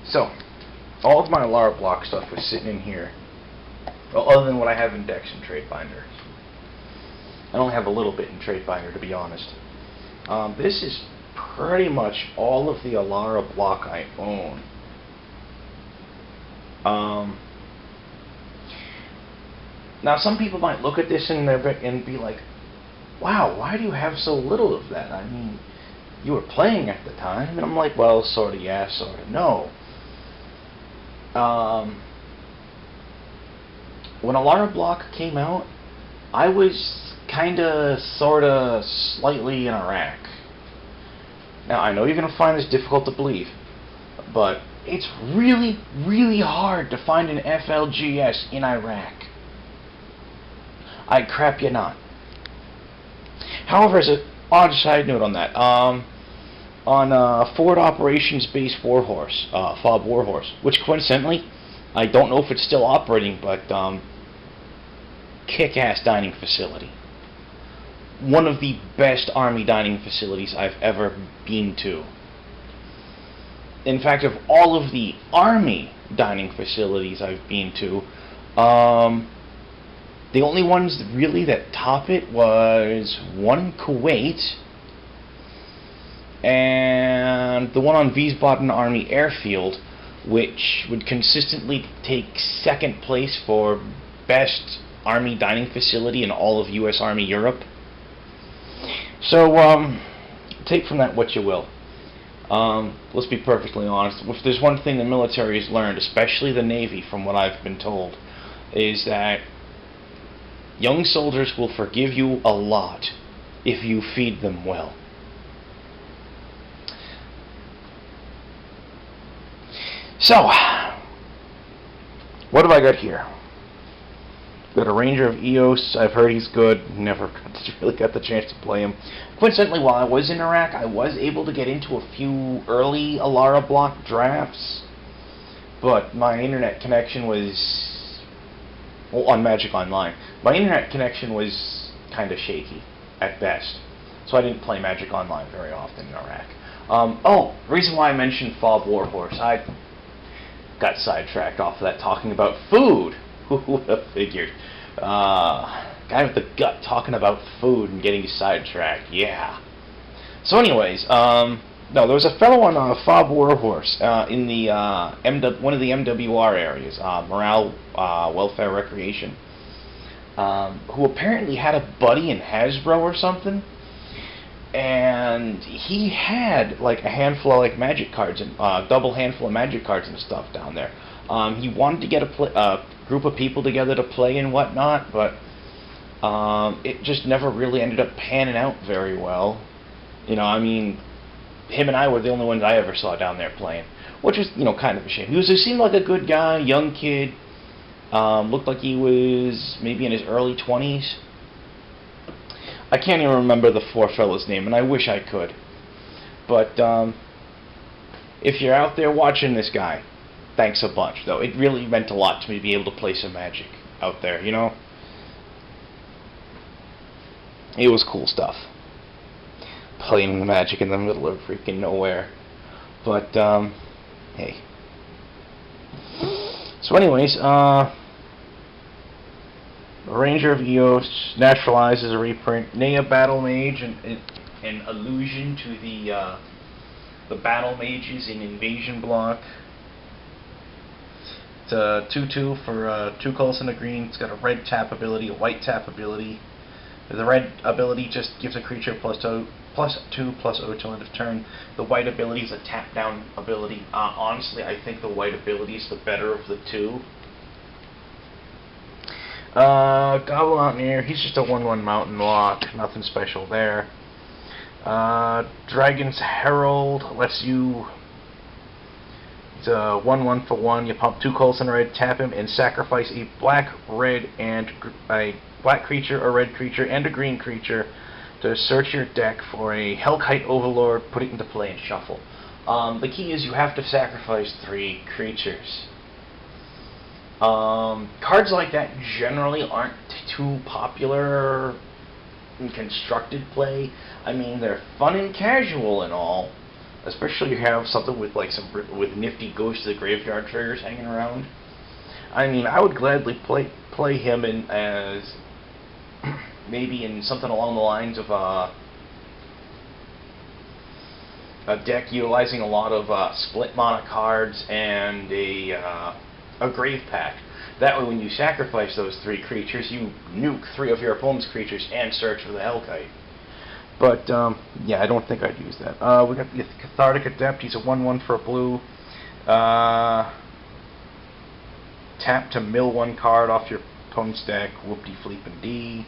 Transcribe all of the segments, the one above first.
So, all of my Alarra block stuff was sitting in here. Well, other than what I have in decks and Trade Binder. I only have a little bit in Trade Binder, to be honest. This is pretty much all of the Alarra block I own. Now, some people might look at this and be like, wow, why do you have so little of that? I mean, you were playing at the time. And I'm like, well, sort of yeah, sort of no. When Alarra block came out, I was kinda, sorta, slightly in Iraq. Now, I know you're gonna find this difficult to believe, but it's really, really hard to find an FLGS in Iraq. I crap you not. However, as an odd side note on that, on Forward Operations Base Warhorse, FOB Warhorse, which coincidentally, I don't know if it's still operating, but kick-ass dining facility. One of the best Army dining facilities I've ever been to. In fact, of all of the Army dining facilities I've been to, the only ones really that top it was one in Kuwait and the one on Wiesbaden Army Airfield, which would consistently take second place for best Army dining facility in all of U.S. Army Europe. So, take from that what you will. Let's be perfectly honest. If there's one thing the military has learned, especially the Navy, from what I've been told, is that young soldiers will forgive you a lot if you feed them well. So, what have I got here? Got a Ranger of Eos. I've heard he's good. Never really got the chance to play him. Coincidentally, while I was in Iraq, I was able to get into a few early Alarra block drafts, but my internet connection was, well, on Magic Online, my internet connection was kind of shaky at best, so I didn't play Magic Online very often in Iraq. Oh, the reason why I mentioned FOB Warhorse, I got sidetracked off of that talking about food. Who would have figured? Guy with the gut talking about food and getting sidetracked. Yeah. So anyways, no, there was a fellow on FOB Warhorse in the one of the MWR areas, Morale, Welfare, Recreation, who apparently had a buddy in Hasbro or something, and he had like a handful of like magic cards and double handful of magic cards and stuff down there. He wanted to get a group of people together to play and whatnot, but it just never really ended up panning out very well. You know, I mean, him and I were the only ones I ever saw down there playing, which was, you know, kind of a shame. He seemed like a good guy, young kid, looked like he was maybe in his early 20s. I can't even remember the poor fellow's name, and I wish I could. But if you're out there watching this guy, thanks a bunch, though. It really meant a lot to me to be able to play some Magic out there, you know? It was cool stuff. Playing Magic in the middle of freaking nowhere. But, hey. So anyways, Ranger of Eos, naturalized as a reprint. Nea Battle Mage, an allusion to the Battle Mages in Invasion block. It's a 2/2 for 2 colors and a green. It's got a red tap ability, a white tap ability. The red ability just gives a creature +2/+0 till end of turn. The white ability is a tap down ability. Honestly, I think the white ability is the better of the two. Gobble Mountaineer, he's just a 1/1 mountain walk, nothing special there. Dragon's Herald lets you, it's a 1/1 for 1, you pump 2 colors and red, tap him, and sacrifice a black, red, and a black creature, a red creature, and a green creature to search your deck for a Hellkite Overlord, put it into play, and shuffle. The key is you have to sacrifice 3 creatures. Cards like that generally aren't too popular in constructed play. I mean, they're fun and casual and all, especially if you have something with like with nifty Ghost to the Graveyard triggers hanging around. I mean, I would gladly play him in as maybe in something along the lines of a deck utilizing a lot of split mana cards and a Grave Pact. That way, when you sacrifice those 3 creatures, you nuke 3 of your opponent's creatures and search for the Hellkite. But, yeah, I don't think I'd use that. We got the Cathartic Adept. He's a 1/1 for a blue. Tap to mill 1 card off your opponent's deck. Whoop-de-fleep-and-dee.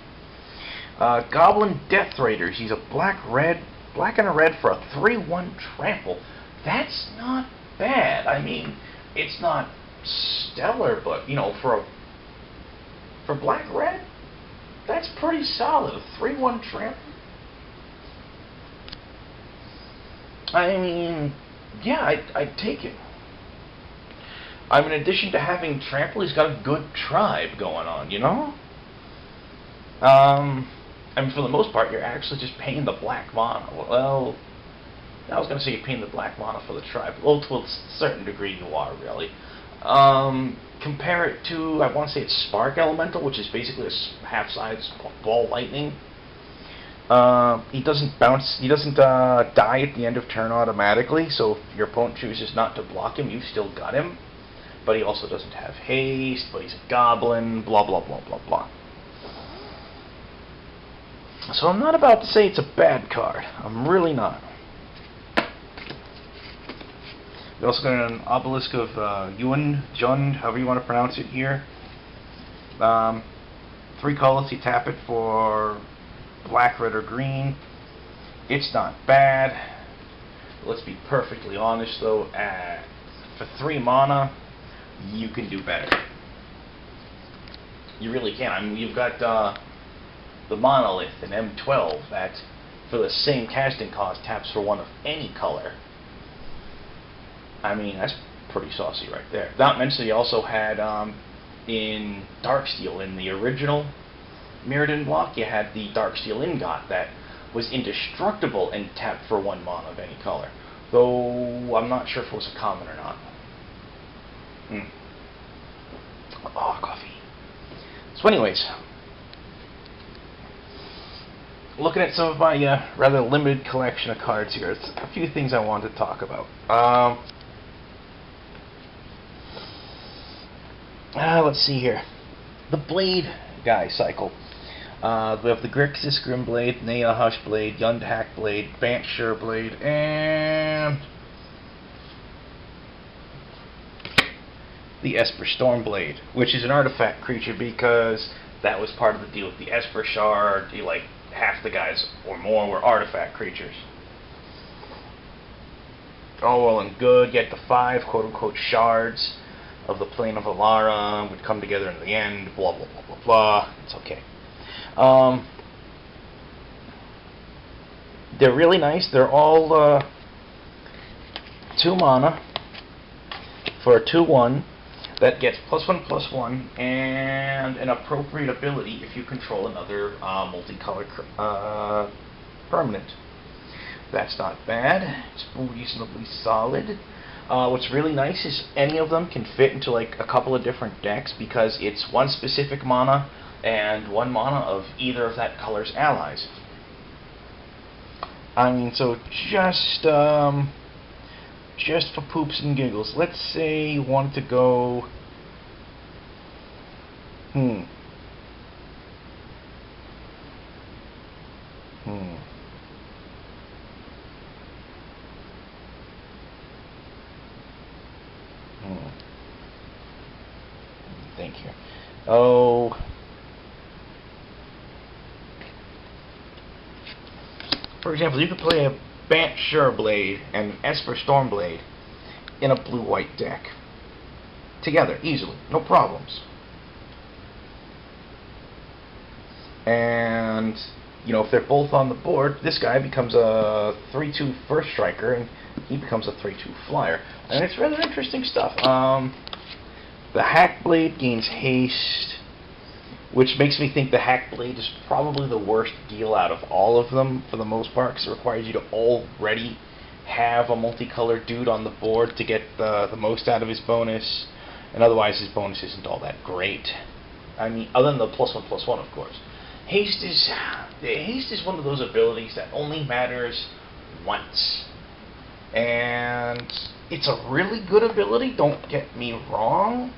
Goblin Death Raiders. He's a black and a red for a 3/1 trample. That's not bad. I mean, it's not stellar, but, you know, for black-red, that's pretty solid. A 3/1 trample. I mean, yeah, I'd take it. I mean, in addition to having trample, he's got a good tribe going on, you know? I mean, for the most part, you're actually just paying the black mana. Well, I was going to say you're paying the black mana for the tribe. Well, to a certain degree you are, really. Compare it to, I want to say it's Spark Elemental, which is basically a half-size ball lightning. He doesn't die at the end of turn automatically, so if your opponent chooses not to block him, you've still got him. But he also doesn't have haste, but he's a goblin, blah, blah, blah, blah, blah. So I'm not about to say it's a bad card. I'm really not. We also got an Obelisk of Jund, however you want to pronounce it here. 3 colors, you tap it for black, red, or green. It's not bad. Let's be perfectly honest, though. For 3 mana, you can do better. You really can. I mean, you've got the Monolith and M12 that, for the same casting cost, taps for 1 of any color. I mean, that's pretty saucy right there. Not mentioned, he also had in Darksteel, in the original Mirrodin block, you had the Darksteel Ingot that was indestructible and tapped for 1 mana of any color. Though, I'm not sure if it was a common or not. Oh, coffee. So anyways, looking at some of my rather limited collection of cards here, it's a few things I wanted to talk about. Let's see here. The Blade guy cycle. We have the Grixis Grimblade, Nea Hushblade, Yund Hackblade, Bant Sureblade, and the Esper Stormblade, which is an artifact creature because that was part of the deal with the Esper Shard. Like half the guys or more were artifact creatures. All well and good. Yet the 5 quote-unquote shards of the plane of Alarra would come together in the end. Blah blah blah blah blah. It's okay. They're really nice. They're all 2 mana for a 2/1 that gets +1/+1 and an appropriate ability if you control another multicolored permanent. That's not bad. It's reasonably solid. What's really nice is any of them can fit into like a couple of different decks because it's 1 specific mana and 1 mana of either of that color's allies. I mean, so just for poops and giggles, let's say you wanted to go think here. Oh, for example, you could play a Bant Sureblade and an Esper Stormblade in a blue-white deck together, easily, no problems. And, you know, if they're both on the board, this guy becomes a 3/2 first striker, and he becomes a 3/2 flyer. And it's rather interesting stuff. The Hackblade gains haste, which makes me think the Hackblade is probably the worst deal out of all of them, for the most part, because it requires you to already have a multicolored dude on the board to get the most out of his bonus, and otherwise his bonus isn't all that great. I mean, other than the +1/+1, of course. Haste is one of those abilities that only matters once. And it's a really good ability, don't get me wrong,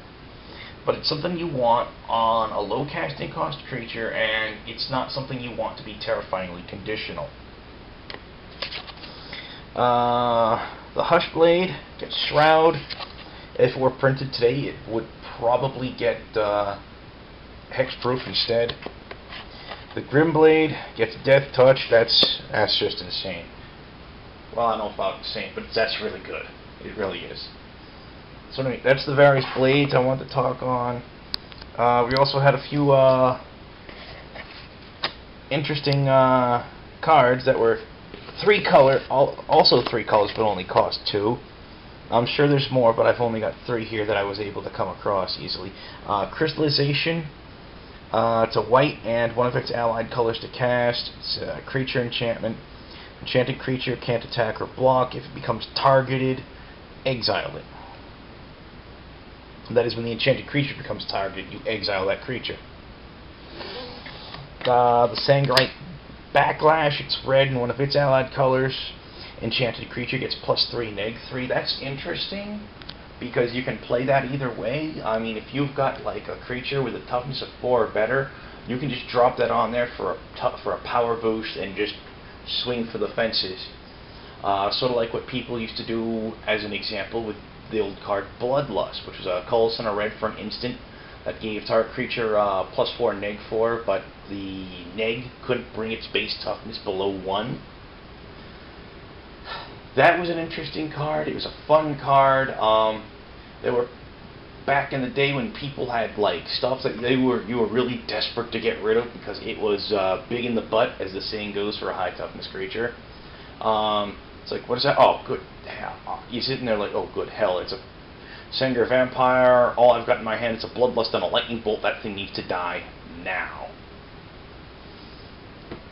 but it's something you want on a low casting cost creature, and it's not something you want to be terrifyingly conditional. The Hush Blade gets Shroud. If it were printed today, it would probably get Hexproof instead. The Grim Blade gets Death Touch. That's just insane. Well, I don't know about insane, but that's really good. It really is. So anyway, that's the various blades I want to talk on. We also had a few interesting cards that were also three colors, but only cost 2. I'm sure there's more, but I've only got 3 here that I was able to come across easily. Crystallization. It's a white and one of its allied colors to cast. It's a creature enchantment. Enchanted creature can't attack or block. If it becomes targeted, exile it. That is, when the enchanted creature becomes targeted, you exile that creature. The Sangrite Backlash. It's red and one of its allied colors. Enchanted creature gets +3/-3. That's interesting, because you can play that either way. I mean, if you've got like a creature with a toughness of 4 or better, you can just drop that on there for a power boost and just swing for the fences. Sort of like what people used to do, as an example, with the old card Bloodlust, which was a colorless and a red for an instant that gave target creature +4/-4, but the neg couldn't bring its base toughness below 1. That was an interesting card. It was a fun card. They were back in the day when people had like stuff that you were really desperate to get rid of because it was big in the butt, as the saying goes, for a high toughness creature. It's like, what is that? Oh, good hell. You're sitting there like, oh, good hell. It's a Sengir Vampire. All I've got in my hand is a Bloodlust and a Lightning Bolt. That thing needs to die now.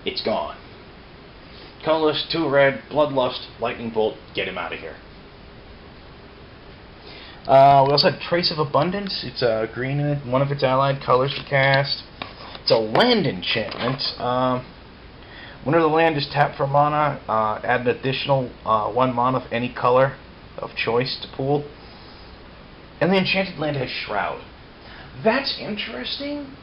It's gone. Colorless, 2 red, Bloodlust, Lightning Bolt, get him out of here. We also had Trace of Abundance. It's a green and one of its allied colors to cast. It's a land enchantment. Whenever the land is tapped for mana, add an additional 1 mana of any color of choice to pool. And the enchanted land has Shroud. That's interesting.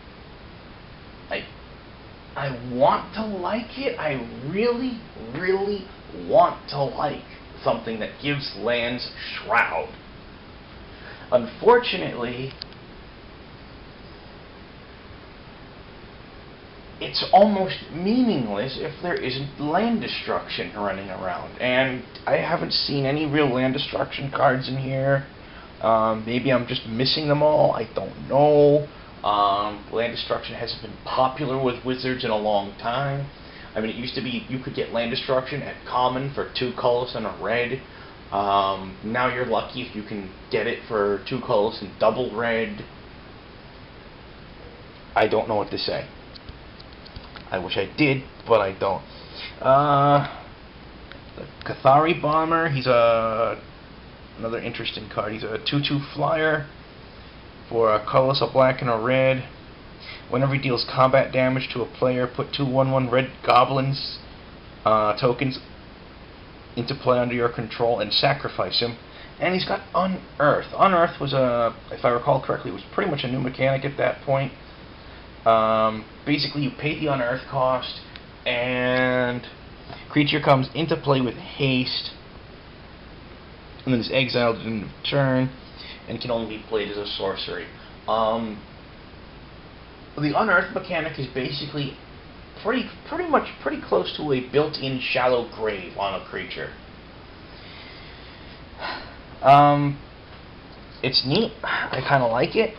I want to like it. I really, really want to like something that gives lands Shroud. Unfortunately, it's almost meaningless if there isn't land destruction running around. And I haven't seen any real land destruction cards in here. Maybe I'm just missing them all. I don't know. Land destruction hasn't been popular with Wizards in a long time. I mean, it used to be you could get land destruction at common for 2 colors and a red. Now you're lucky if you can get it for 2 colors and double red. I don't know what to say. I wish I did, but I don't. The Cathari Bomber. He's another interesting card. He's a 2/2 flyer. For a colorless, a black, and a red. Whenever he deals combat damage to a player, put 2 1/1 red goblins tokens into play under your control and sacrifice him. And he's got Unearth. Unearth was if I recall correctly, was pretty much a new mechanic at that point. Basically, you pay the Unearth cost, and creature comes into play with haste, and then is exiled in turn, and can only be played as a sorcery. The Unearth mechanic is basically pretty close to a built-in shallow grave on a creature. It's neat. I kind of like it.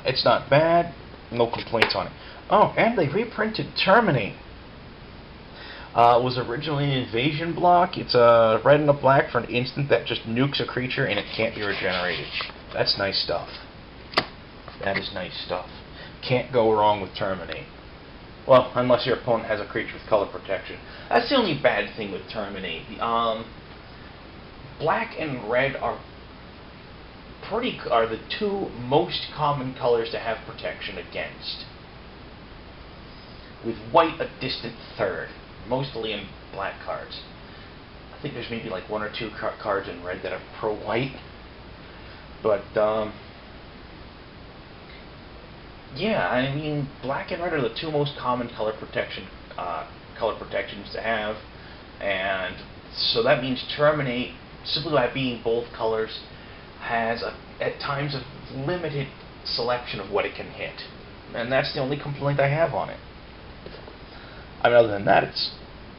It's not bad. No complaints on it. Oh, and they reprinted Terminate. It was originally an invasion block. It's a red and a black for an instant that just nukes a creature and it can't be regenerated. That's nice stuff. That is nice stuff. Can't go wrong with Terminate. Well, unless your opponent has a creature with color protection. That's the only bad thing with Terminate. Black and red are the two most common colors to have protection against, with white a distant third, mostly in black cards. I think there's maybe like one or two cards in red that are pro-white, but yeah, I mean, black and red are the two most common color protections to have, and so that means Terminate, simply by being both colors, has at times a limited selection of what it can hit, and that's the only complaint I have on it. I mean, other than that, it's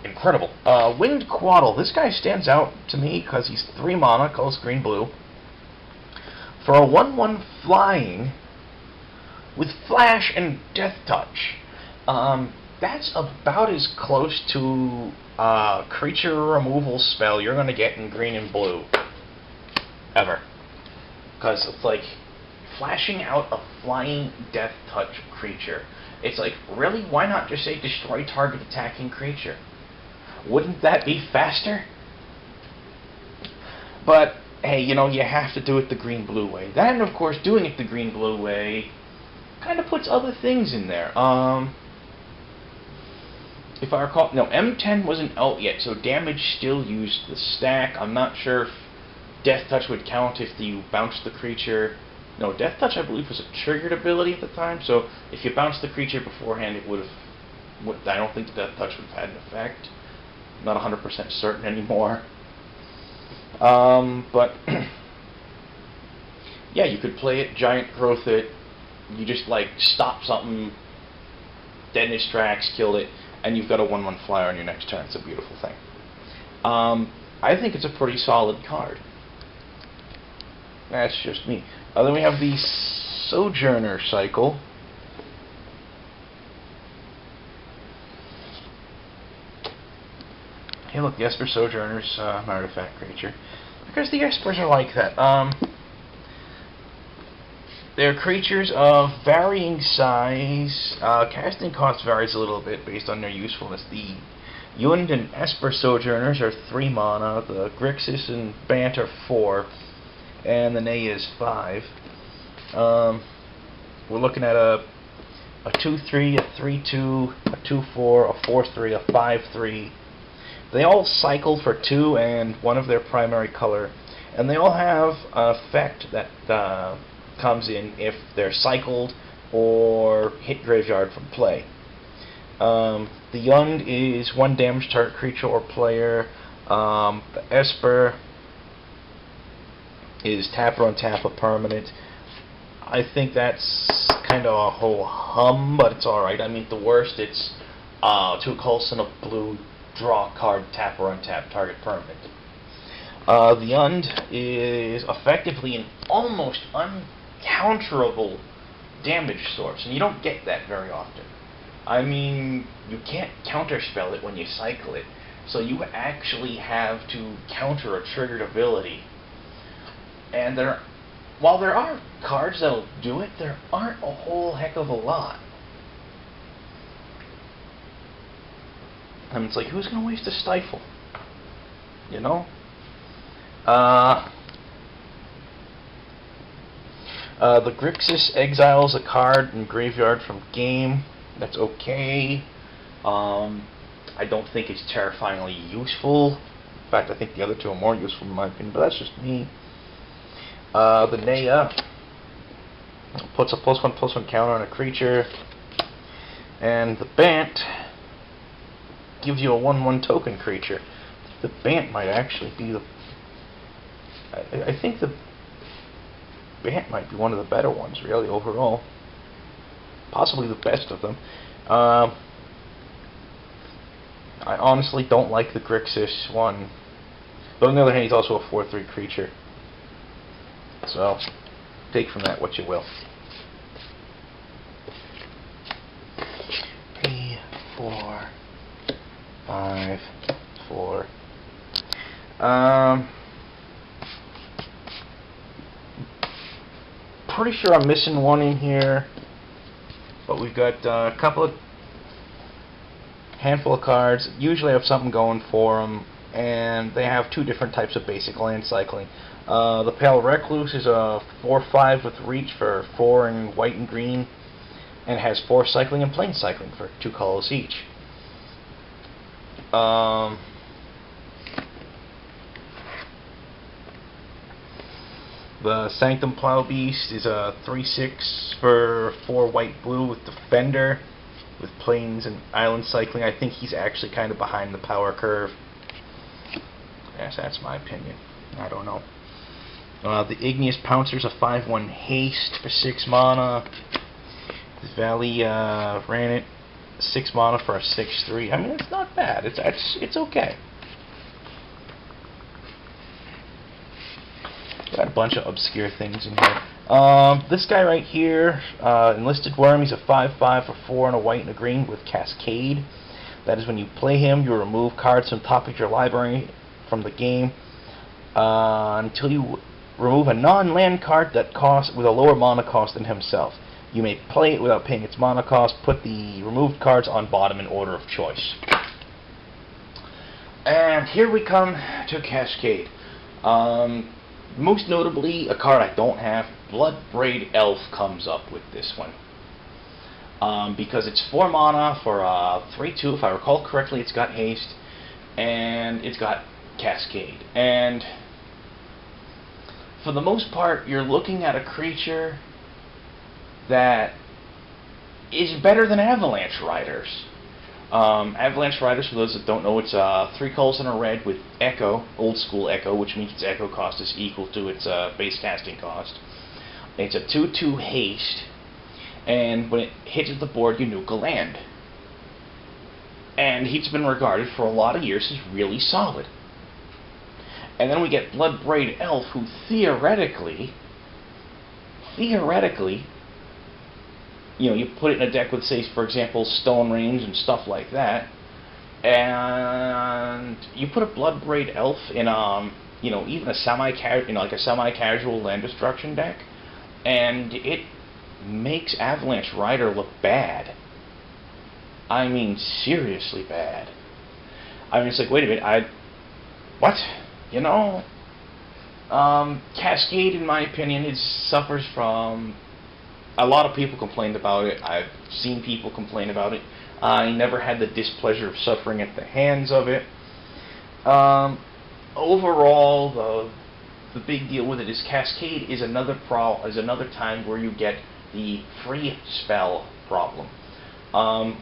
incredible. Winged Quaddle. This guy stands out to me because he's 3 mana, colors green-blue. For a 1/1 flying with Flash and Death Touch. That's about as close to a creature removal spell you're going to get in green and blue. Ever. Because it's like flashing out a flying Death Touch creature. It's like, really? Why not just say destroy target attacking creature? Wouldn't that be faster? But, hey, you know, you have to do it the green-blue way. Then, of course, doing it the green-blue way kind of puts other things in there. If I recall, no, M10 wasn't out yet, so damage still used the stack. I'm not sure if Death Touch would count if you bounced the creature. No, Death Touch, I believe, was a triggered ability at the time, so if you bounced the creature beforehand, it would have... I don't think Death Touch would have had an effect. I'm not 100% certain anymore. But... yeah, you could play it, Giant Growth it, you just, like, stop something, dead in its tracks, killed it, and you've got a 1/1 flyer on your next turn. It's a beautiful thing. I think it's a pretty solid card. That's just me. Then we have the Sojourner cycle. Hey, look, the Esper Sojourner's an artifact creature. Because the Espers are like that. They're creatures of varying size. Casting cost varies a little bit based on their usefulness. The Yund and Esper Sojourners are 3 mana. The Grixis and Bant are 4. And the Nay is 5. We're looking at a 2/3, a 3/2, a 2/4, a 4/3, a 5/3. They all cycle for 2 and one of their primary color. And they all have an effect that comes in if they're cycled or hit graveyard from play. The Yund is 1 damage target creature or player. The Esper is tap or untap a permanent. I think that's kind of a whole hum, but it's alright. I mean, at the worst, it's 2 Coulson of blue, draw a card, tap or untap target permanent. The Yund is effectively an almost uncounterable damage source, and you don't get that very often. I mean, you can't counterspell it when you cycle it, so you actually have to counter a triggered ability. And while there are cards that'll do it, there aren't a whole heck of a lot. And it's like, who's going to waste a Stifle? You know? The Grixis exiles a card in graveyard from game. That's okay. I don't think it's terrifyingly useful. In fact, I think the other two are more useful in my opinion, but that's just me. The Naya puts a +1/+1 counter on a creature, and the Bant gives you a 1/1 token creature. The Bant might actually be the... I think the Bant might be one of the better ones, really, overall. Possibly the best of them. I honestly don't like the Grixis one. But on the other hand, he's also a 4/3 creature. So, take from that what you will. 3, 4, 5, 4. Pretty sure I'm missing one in here, but we've got a couple of Handful of cards, usually have something going for them, and they have two different types of basic land cycling. The Pale Recluse is a 4/5 with reach for 4 in white and green, and has 4 cycling and plain cycling for 2 colors each. The Sanctum Plow Beast is a 3/6 for 4 white blue with Defender, with plains and island cycling. I think he's actually kind of behind the power curve. Yes, that's my opinion. I don't know. The Igneous Pouncer is a 5/1 haste for 6 mana. The Valley ran it 6 mana for a 6/3. I mean, it's not bad. It's okay. Got a bunch of obscure things in here. This guy right here, Enlisted Worm, he's a 5/5 for 4 and a white and a green with Cascade. That is, when you play him, you remove cards from the top of your library from the game until you remove a non-land card that costs with a lower mana cost than himself. You may play it without paying its mana cost. Put the removed cards on bottom in order of choice. And here we come to Cascade. Most notably, a card I don't have, Bloodbraid Elf, comes up with this one. Because it's 4 mana for 3/2, if I recall correctly. It's got haste, and it's got Cascade. And for the most part, you're looking at a creature that is better than Avalanche Riders. Avalanche Riders, for those that don't know, it's 3 colors and a red with Echo, old school Echo, which means its Echo cost is equal to its base casting cost. It's a 2/2 haste, and when it hits the board, you nuke a land. And he's been regarded for a lot of years as really solid. And then we get Bloodbraid Elf, who theoretically, you put it in a deck with, say, for example, Stone Range and stuff like that, and you put a Bloodbraid Elf in, even a semi-casual land destruction deck, and it makes Avalanche Rider look bad. I mean, seriously bad. I mean, it's like, wait a minute, what? Cascade, in my opinion, suffers from... A lot of people complained about it. I've seen people complain about it. I never had the displeasure of suffering at the hands of it. Overall, the big deal with it is Cascade is another time where you get the free spell problem.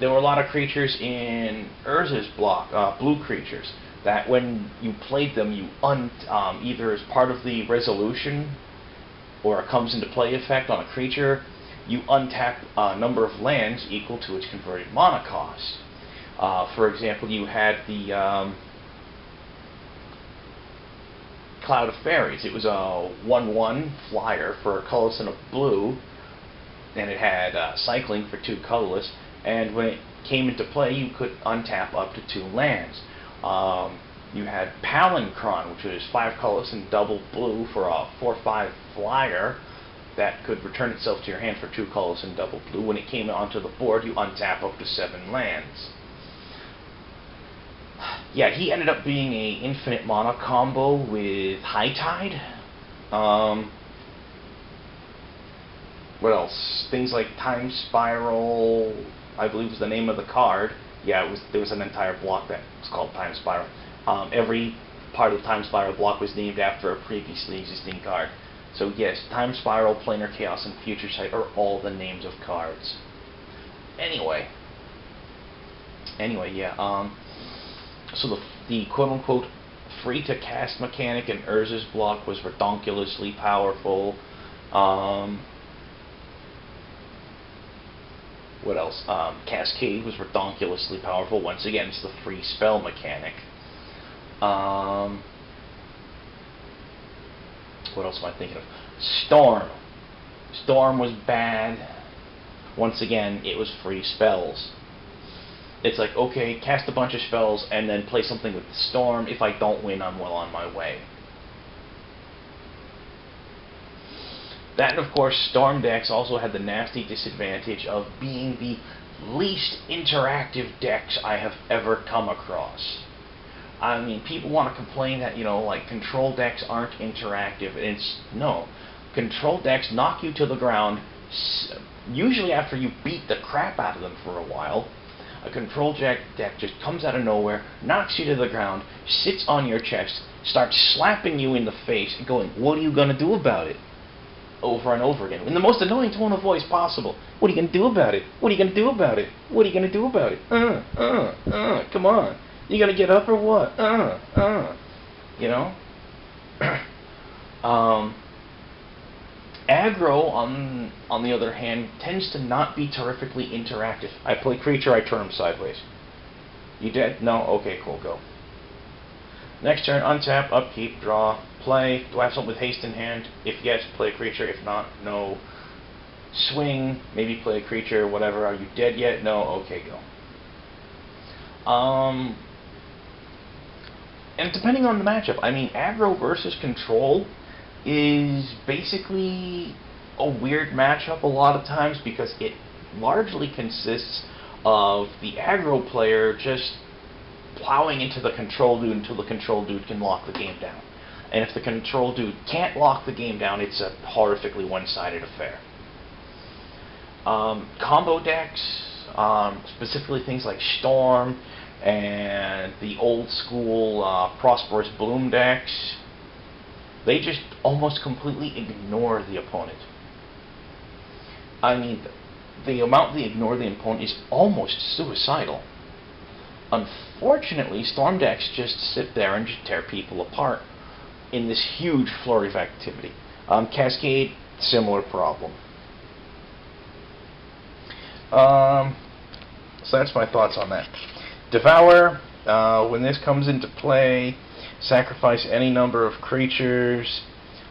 There were a lot of creatures in Urza's block, blue creatures, that when you played them, you either as part of the resolution or it comes into play effect on a creature, you untap a number of lands equal to its converted mana cost. For example, you had the Cloud of Fairies. It was a 1/1 flyer for a colorless and a blue, and it had cycling for 2 colorless, and when it came into play, you could untap up to 2 lands. You had Palancron, which was 5 colorless and double blue for a 4/5 flyer that could return itself to your hand for 2 colors and double blue. When it came onto the board, you untap up to 7 lands. Yeah, he ended up being a infinite mana combo with High Tide. What else? Things like Time Spiral, I believe was the name of the card. Yeah, there was an entire block that was called Time Spiral. Every part of the Time Spiral block was named after a previously existing card. So yes, Time Spiral, Planar Chaos, and Future Sight are all the names of cards. Anyway, yeah. So the quote-unquote free-to-cast mechanic in Urza's block was redonkulously powerful. What else? Cascade was redonkulously powerful. Once again, it's the free spell mechanic. What else am I thinking of? Storm. Storm was bad. Once again, it was free spells. It's like, okay, cast a bunch of spells and then play something with the Storm. If I don't win, I'm well on my way. That, and of course, Storm decks also had the nasty disadvantage of being the least interactive decks I have ever come across. I mean, people want to complain that, like, control decks aren't interactive. No. Control decks knock you to the ground, usually after you beat the crap out of them for a while. A control deck just comes out of nowhere, knocks you to the ground, sits on your chest, starts slapping you in the face, and going, "What are you going to do about it?" Over and over again, in the most annoying tone of voice possible. "What are you going to do about it? What are you going to do about it? What are you going to do about it? Come on. You going to get up or what? You know? Aggro, on the other hand, tends to not be terrifically interactive. I play creature, I turn him sideways. You dead? No? Okay, cool, go. Next turn, untap, upkeep, draw, play. Do I have something with haste in hand? If yes, play a creature. If not, no. Swing, maybe play a creature, whatever. Are you dead yet? No? Okay, go. And depending on the matchup, I mean, aggro versus control is basically a weird matchup a lot of times because it largely consists of the aggro player just plowing into the control dude until the control dude can lock the game down. And if the control dude can't lock the game down, it's a horrifically one-sided affair. Combo decks, specifically things like Storm and the old school Prosperous Bloom decks, they just almost completely ignore the opponent. I mean, the amount they ignore the opponent is almost suicidal. Unfortunately, Storm decks just sit there and just tear people apart in this huge flurry of activity. Cascade, similar problem. So that's my thoughts on that. Devour, when this comes into play, sacrifice any number of creatures.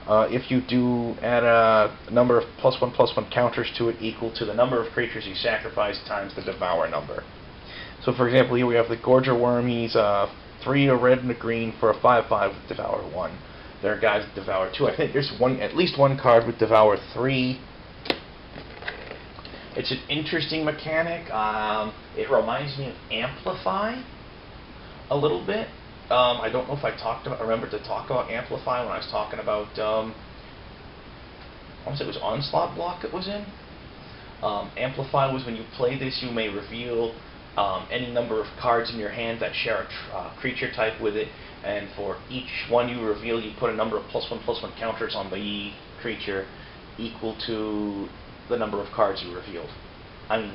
If you do, add a number of +1/+1 counters to it equal to the number of creatures you sacrifice times the Devour number. So, for example, here we have the Gorger Worm. He's 3 a red and a green for a 5/5 with Devour 1. There are guys with Devour 2. I think there's at least one card with Devour 3. It's an interesting mechanic. It reminds me of Amplify a little bit. I don't know if I remember to talk about Amplify when I was talking about, I want to say it was Onslaught block it was in. Amplify was when you play this, you may reveal any number of cards in your hand that share a creature type with it, and for each one you reveal, you put a number of +1/+1 counters on the creature equal to the number of cards you revealed. I mean,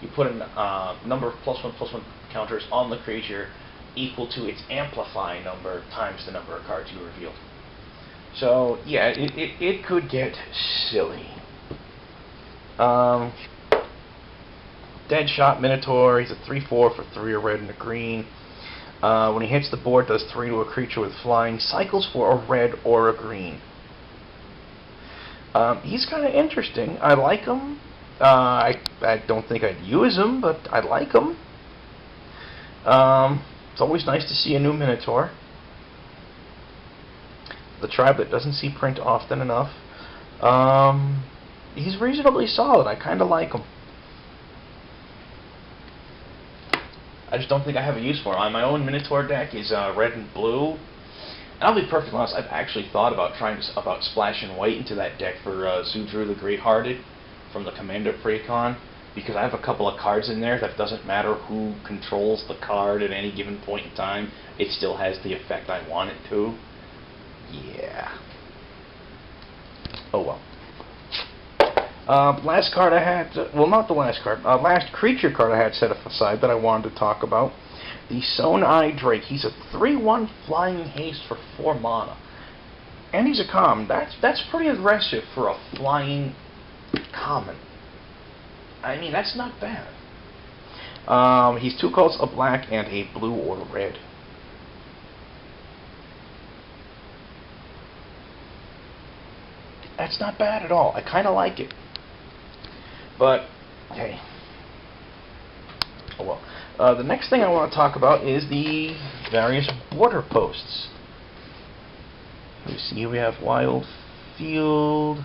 you put a number of +1/+1 counters on the creature equal to its Amplify number times the number of cards you revealed. So, yeah, it could get silly. Deadshot Minotaur, he's a 3/4 for 3 a red and a green. When he hits the board, does 3 to a creature with flying, cycles for a red or a green. He's kind of interesting. I like him. I don't think I'd use him, but I like him. It's always nice to see a new Minotaur. The tribe that doesn't see print often enough. He's reasonably solid. I kind of like him. I just don't think I have a use for him. My own Minotaur deck is red and blue. And I'll be perfectly honest, I've actually thought about splashing white into that deck for Zudru the Greathearted from the Commander Precon, because I have a couple of cards in there that doesn't matter who controls the card at any given point in time, it still has the effect I want it to. Yeah. Oh well. Last card I had, well, not the last card, last creature card I had set aside that I wanted to talk about. The Sown-Eye Drake. He's a 3/1 flying haste for 4 mana. And he's a common. That's pretty aggressive for a flying common. I mean, that's not bad. He's 2 colors, a black and a blue or red. That's not bad at all. I kind of like it. But, hey. Oh well. The next thing I want to talk about is the various border posts. Let me see, we have Wild Field.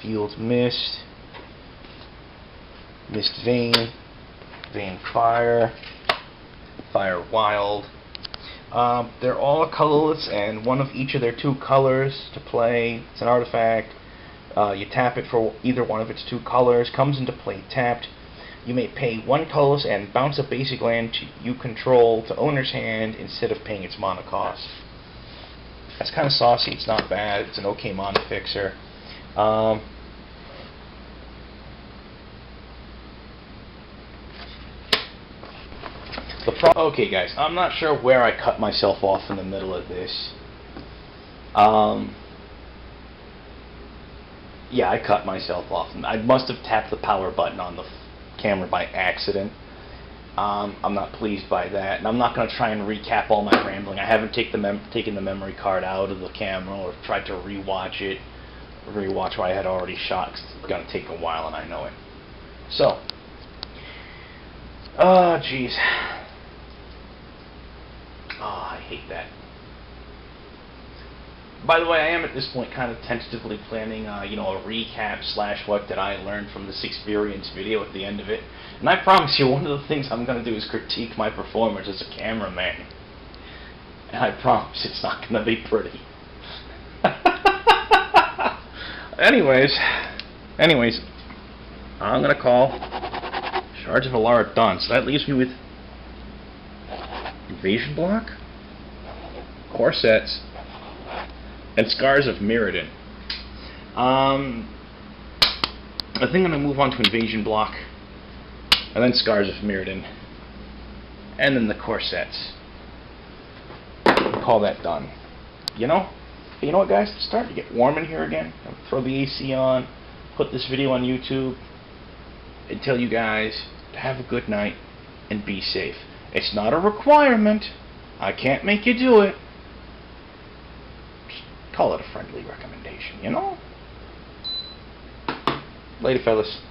Field Mist, Mist Vein, Vein Fire, Fire Wild. They're all colorless, and one of each of their 2 colors to play. It's an artifact. You tap it for either one of its 2 colors. Comes into play tapped. You may pay 1 colorless and bounce a basic land you control to owner's hand instead of paying its mana cost. That's kind of saucy. It's not bad. It's an okay mana fixer. Okay, guys, I'm not sure where I cut myself off in the middle of this. Yeah, I cut myself off. I must have tapped the power button on the camera by accident. I'm not pleased by that, and I'm not going to try and recap all my rambling. I haven't taken the memory card out of the camera or tried to rewatch what I had already shot, 'cause it's going to take a while, and I know it. So, oh, jeez. Oh, I hate that. By the way, I am at this point kind of tentatively planning, a recap / what did I learn from this experience video at the end of it. And I promise you, one of the things I'm going to do is critique my performance as a cameraman. And I promise it's not going to be pretty. Anyways, I'm going to call Shards of Alarra done. So that leaves me with Invasion Block, Corsets, and Scars of Mirrodin. I think I'm going to move on to Invasion Block, and then Scars of Mirrodin, and then the Corsets. Call that done. You know what, guys? It's starting to get warm in here again. I'll throw the AC on, put this video on YouTube, and tell you guys to have a good night and be safe. It's not a requirement. I can't make you do it. Just call it a friendly recommendation, you know? Later, fellas.